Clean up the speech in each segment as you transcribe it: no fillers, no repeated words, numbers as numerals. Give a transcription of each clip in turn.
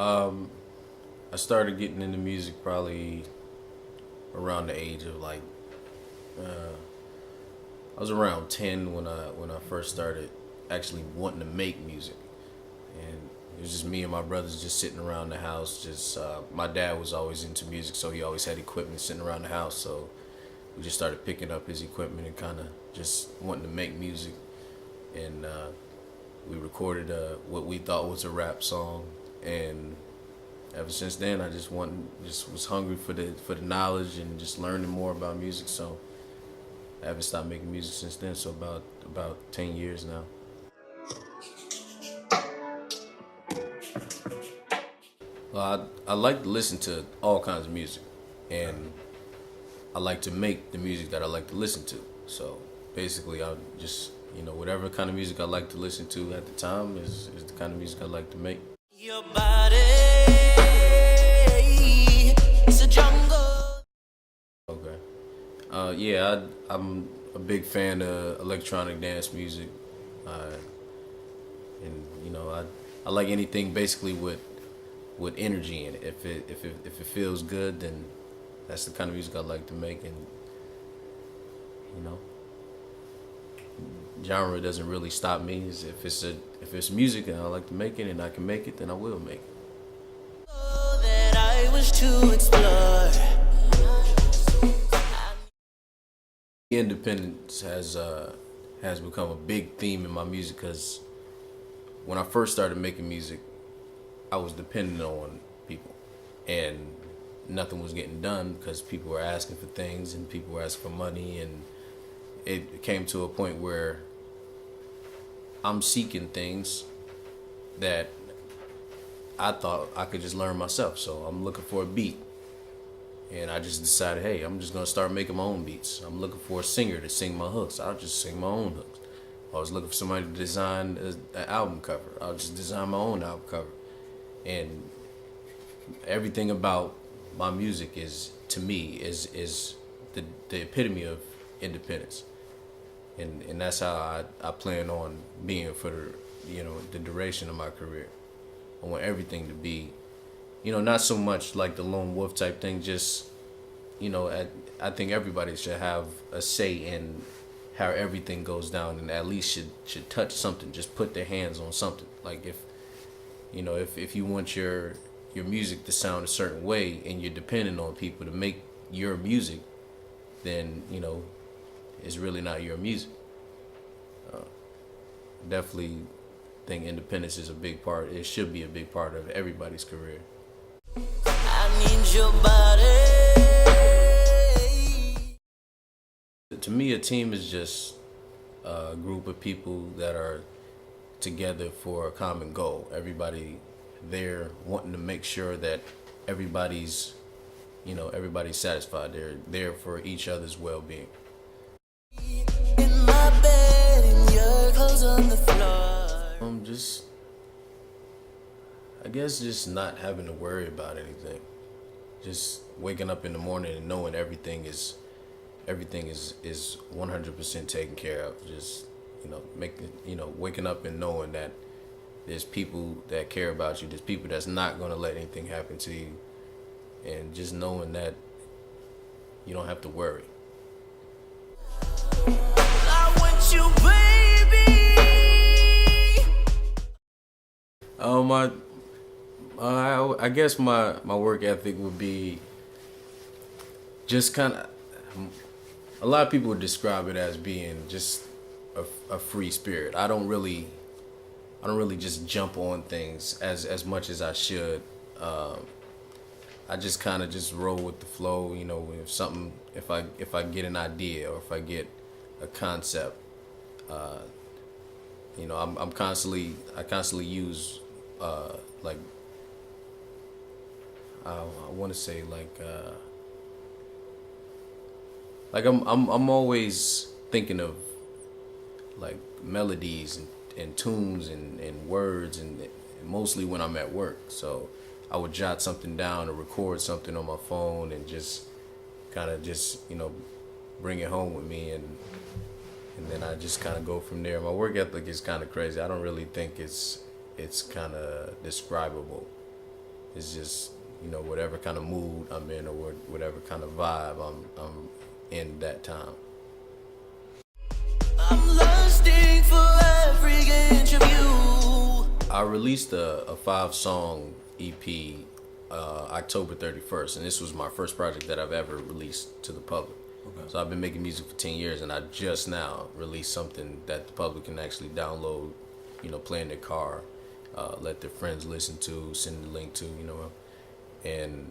Um, I started getting into music probably around the age of uh, I was around 10 when I first started actually wanting to make music, and it was just me and my brothers just sitting around the house. Just my dad was always into music, so he always had equipment sitting around the house. So we just started picking up his equipment and kind of just wanting to make music, and we recorded what we thought was a rap song, and ever since then I just was hungry for the knowledge and just learning more about music. So I haven't stopped making music since then. So about 10 years now. Well, I like to listen to all kinds of music, and I like to make the music that I like to listen to. So basically, I just whatever kind of music I like to listen to at the time is the kind of music I like to make. Your body is a jungle. Okay. Yeah, I'm a big fan of electronic dance music, and I like anything basically with energy in it. If it feels good, then that's the kind of music I like to make, and you know, genre doesn't really stop me. If it's music and I like to make it and I can make it, then I will make it. That I wish to explore. Independence has become a big theme in my music because when I first started making music, I was dependent on people, and nothing was getting done because people were asking for things and people were asking for money, and it came to a point where I'm seeking things that I thought I could just learn myself. So I'm looking for a beat, and I just decided, hey, I'm just gonna start making my own beats. I'm looking for a singer to sing my hooks. I'll just sing my own hooks. I was looking for somebody to design an album cover. I'll just design my own album cover. And everything about my music to me is the epitome of independence. And that's how I plan on being for the duration of my career. I want everything to be, not so much like the lone wolf type thing. Just, I think everybody should have a say in how everything goes down, and at least should touch something. Just put their hands on something. Like if you want your music to sound a certain way and you're dependent on people to make your music, then it's really not your music. Definitely think independence is a big part. It should be a big part of everybody's career. I need your body. To me, a team is just a group of people that are together for a common goal. Everybody there wanting to make sure that everybody's satisfied. They're there for each other's well-being. In my bed, and your clothes on the floor. I guess just not having to worry about anything. Just waking up in the morning and knowing everything is 100% taken care of. Just waking up and knowing that there's people that care about you. There's people that's not gonna let anything happen to you, and just knowing that you don't have to worry. I want you, baby. I guess my work ethic would be just kind of. A lot of people would describe it as being just a free spirit. I don't really just jump on things as much as I should. I just kind of just roll with the flow. If I get an idea or if I get a concept, I constantly use like I want to say like I'm always thinking of like melodies and tunes and words, and mostly when I'm at work. So I would jot something down or record something on my phone and just kind of bring it home with me, and then I just kind of go from there. My work ethic is kind of crazy. I don't really think it's kind of describable. It's just, you know, whatever kind of mood I'm in or whatever kind of vibe I'm in that time. I'm lusting for every inch of you. I released a 5-song EP October 31st, and this was my first project that I've ever released to the public. Okay. So I've been making music for 10 years, and I just now released something that the public can actually download, you know, play in their car, let their friends listen to, send the link to, you know. And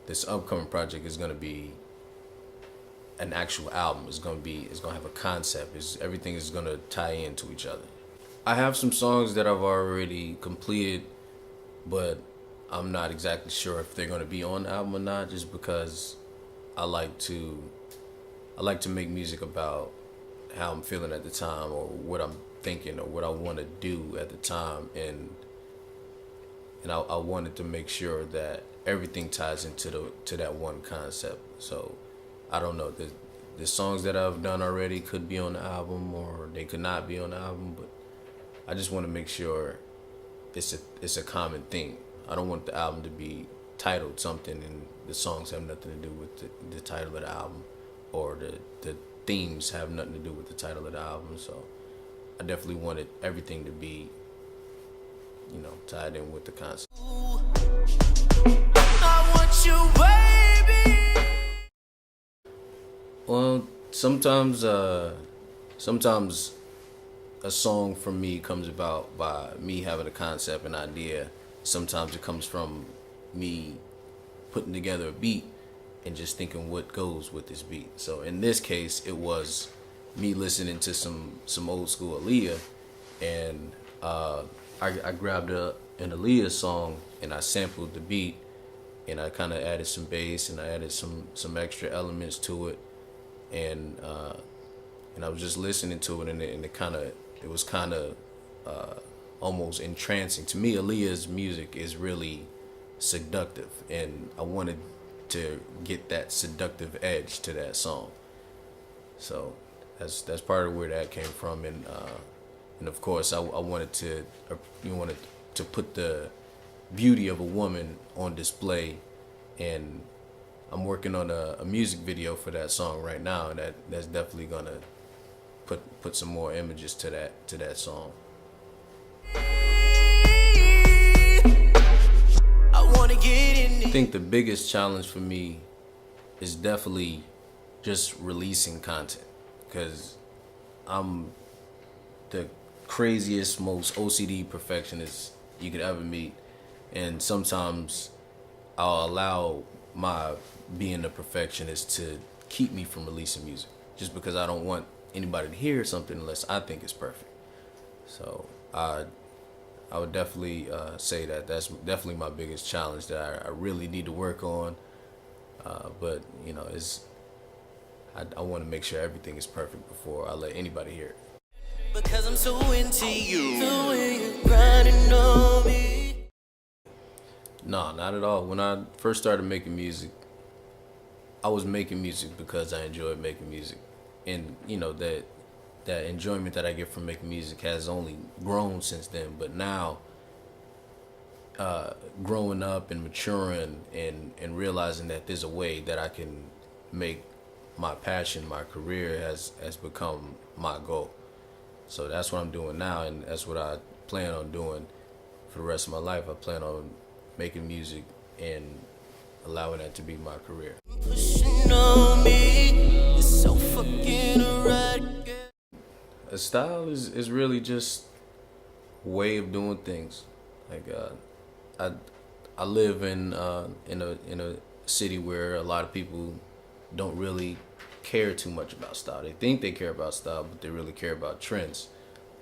this upcoming project is gonna be an actual album. It's gonna have a concept. Everything is gonna tie into each other. I have some songs that I've already completed, but I'm not exactly sure if they're gonna be on the album or not, just because I like to make music about how I'm feeling at the time, or what I'm thinking, or what I want to do at the time, and I wanted to make sure that everything ties into that one concept. So I don't know, the songs that I've done already could be on the album, or they could not be on the album, but I just want to make sure it's a common thing. I don't want the album to be titled something and the songs have nothing to do with the title of the album, or the themes have nothing to do with the title of the album. So I definitely wanted everything to be, you know, tied in with the concept. I want you, baby. Well, sometimes a song from me comes about by me having a concept, an idea. Sometimes it comes from me putting together a beat and just thinking what goes with this beat. So in this case, it was me listening to some old school Aaliyah, and I grabbed an Aaliyah song and I sampled the beat, and I kind of added some bass, and I added some extra elements to it, and I was just listening to it, and it was kind of almost entrancing. To me, Aaliyah's music is really seductive, and I wanted to get that seductive edge to that song. So that's part of where that came from, and of course I wanted to put the beauty of a woman on display, and I'm working on a music video for that song right now, and that's definitely gonna put some more images to that song. I think the biggest challenge for me is definitely just releasing content, because I'm the craziest, most OCD perfectionist you could ever meet, and sometimes I'll allow my being a perfectionist to keep me from releasing music, just because I don't want anybody to hear something unless I think it's perfect. So I would definitely say that's definitely my biggest challenge that I really need to work on. But you know, I want to make sure everything is perfect before I let anybody hear it. Because I'm so into you, the way you're grinding on me. No, not at all. When I first started making music, I was making music because I enjoyed making music, and you know that enjoyment that I get from making music has only grown since then. But now, growing up and maturing and realizing that there's a way that I can make my passion, my career, has become my goal. So that's what I'm doing now, and that's what I plan on doing for the rest of my life. I plan on making music and allowing that to be my career. Pushing on me, it's so fucking erratic. A style is really just a way of doing things. Like I live in a city where a lot of people don't really care too much about style. They think they care about style, but they really care about trends.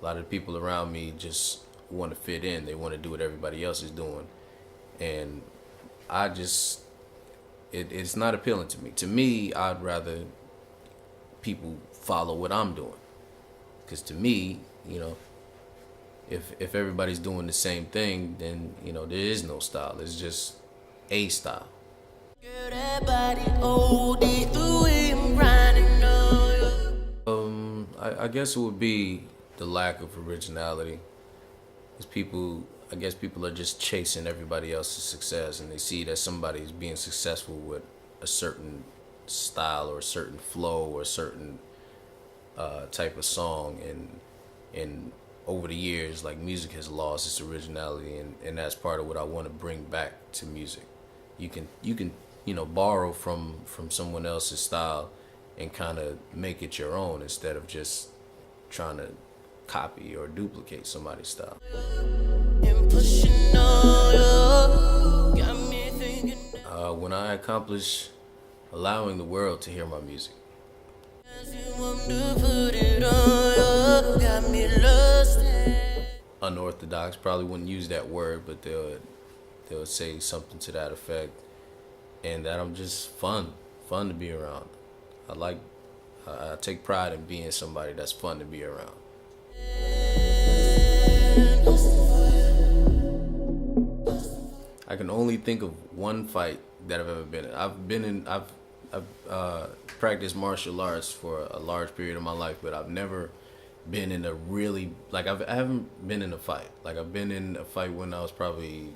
A lot of the people around me just want to fit in. They want to do what everybody else is doing, and it's not appealing to me. To me, I'd rather people follow what I'm doing, because to me, you know, if everybody's doing the same thing, then you know there is no style. It's just a style. Girl, that body OD, the way I'm grinding on you. I guess it would be the lack of originality. Because people, I guess people are just chasing everybody else's success, and they see that somebody's being successful with a certain style or a certain flow or a certain type of song, and over the years, like, music has lost its originality, and that's part of what I want to bring back to music. You can borrow from someone else's style and kind of make it your own instead of just trying to copy or duplicate somebody's style. When I accomplish allowing the world to hear my music. Unorthodox, probably wouldn't use that word, but they'll say something to that effect, and that I'm just fun to be around. I take pride in being somebody that's fun to be around. I can only think of one fight that I've ever been in. I've practiced martial arts for a large period of my life, but I've never been in a really, like, I haven't been in a fight. Like, I've been in a fight when I was probably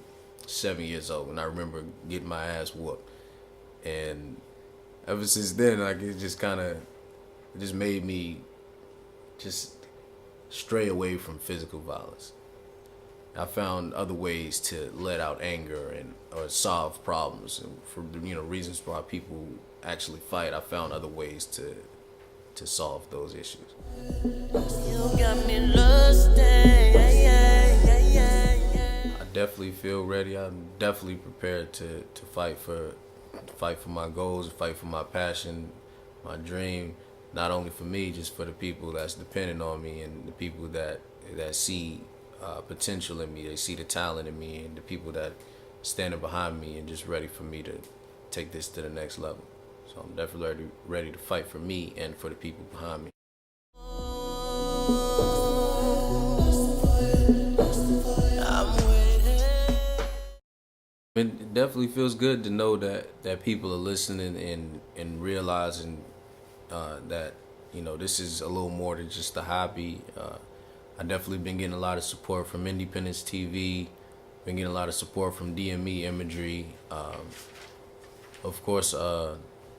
7 years old, and I remember getting my ass whooped. And ever since then, like, it just made me just stray away from physical violence. I found other ways to let out anger or solve problems. And for reasons why people actually fight, I found other ways to solve those issues. You got me lost, I definitely feel ready. I'm definitely prepared to fight for my goals, fight for my passion, my dream. Not only for me, just for the people that's dependent on me, and the people that see potential in me. They see the talent in me, and the people that standing behind me and just ready for me to take this to the next level. So I'm definitely ready to fight for me and for the people behind me. It definitely feels good to know that people are listening and realizing that this is a little more than just a hobby. I definitely been getting a lot of support from Independence TV, been getting a lot of support from DME Imagery. Of course,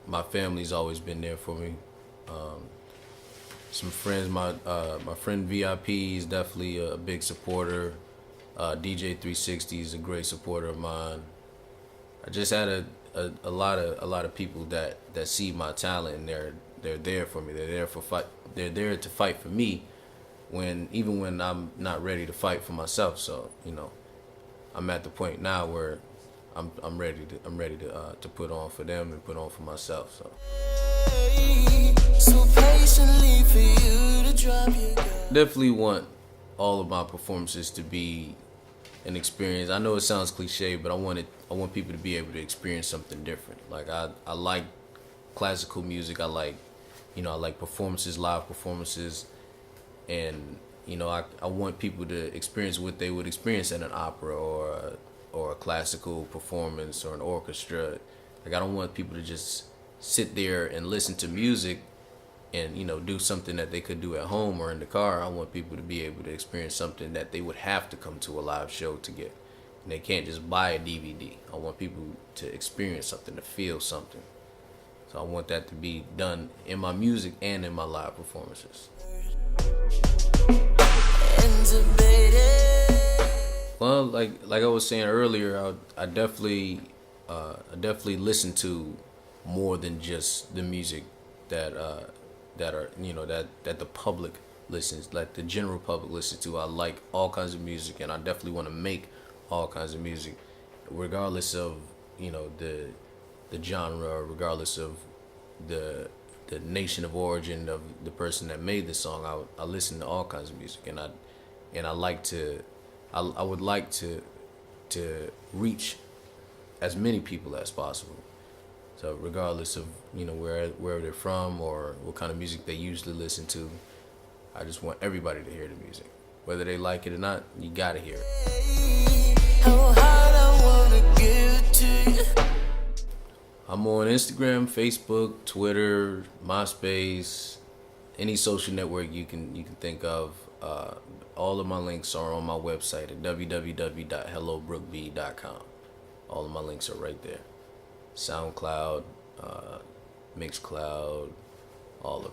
my family's always been there for me. Some friends, my friend VIP is definitely a big supporter. DJ 360 is a great supporter of mine. I just had a lot of people that see my talent, and they're there for me. They're there to fight for me even when I'm not ready to fight for myself. So I'm at the point now where I'm ready to put on for them and put on for myself. So patiently for you to drop your gun. Definitely want all of my performances to be an experience. I know it sounds cliche, but I want people to be able to experience something different. Like, I like classical music. I like performances, live performances, and I want people to experience what they would experience in an opera or a classical performance or an orchestra. Like, I don't want people to just sit there and listen to music and do something that they could do at home or in the car. I want people to be able to experience something that they would have to come to a live show to get. And they can't just buy a DVD. I want people to experience something, to feel something. So I want that to be done in my music and in my live performances. Well, like I was saying earlier, I definitely listen to more than just the music that the public listens, like the general public listens to. I like all kinds of music, and I definitely want to make all kinds of music, regardless of the genre, regardless of the nation of origin of the person that made the song. I listen to all kinds of music, and I would like to reach as many people as possible. So regardless of where they're from or what kind of music they usually listen to, I just want everybody to hear the music, whether they like it or not. You gotta hear it. How hard I wanna give it to you. I'm on Instagram, Facebook, Twitter, MySpace, any social network you can think of. All of my links are on my website at www.hellobrookb.com. All of my links are right there. SoundCloud, Mixcloud, all of them.